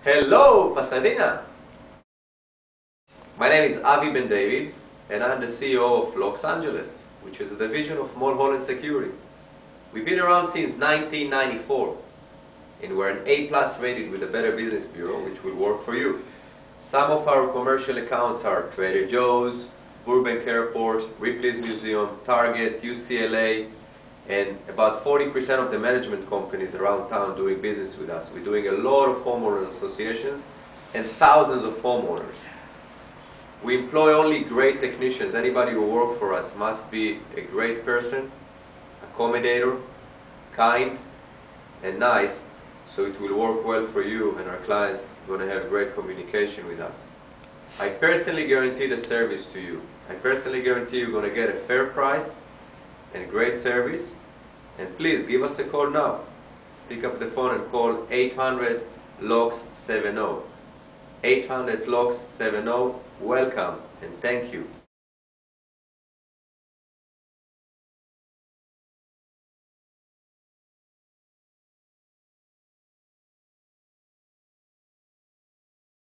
Hello, Pasadena! My name is Avi Ben David, and I'm the CEO of Los Angeles, which is a division of Mulholland Security. We've been around since 1994, and we're an A+ rated with the Better Business Bureau, which will work for you. Some of our commercial accounts are Trader Joe's, Burbank Airport, Ripley's Museum, Target, UCLA, and about 40% of the management companies around town doing business with us. We're doing a lot of homeowner associations and thousands of homeowners. We employ only great technicians. Anybody who works for us must be a great person, accommodator, kind, and nice, so it will work well for you and our clients are going to have great communication with us. I personally guarantee the service to you. I personally guarantee you're going to get a fair price and great service. And please give us a call now. Pick up the phone and call 800-LOX-70. 800-LOX-70. Welcome and thank you.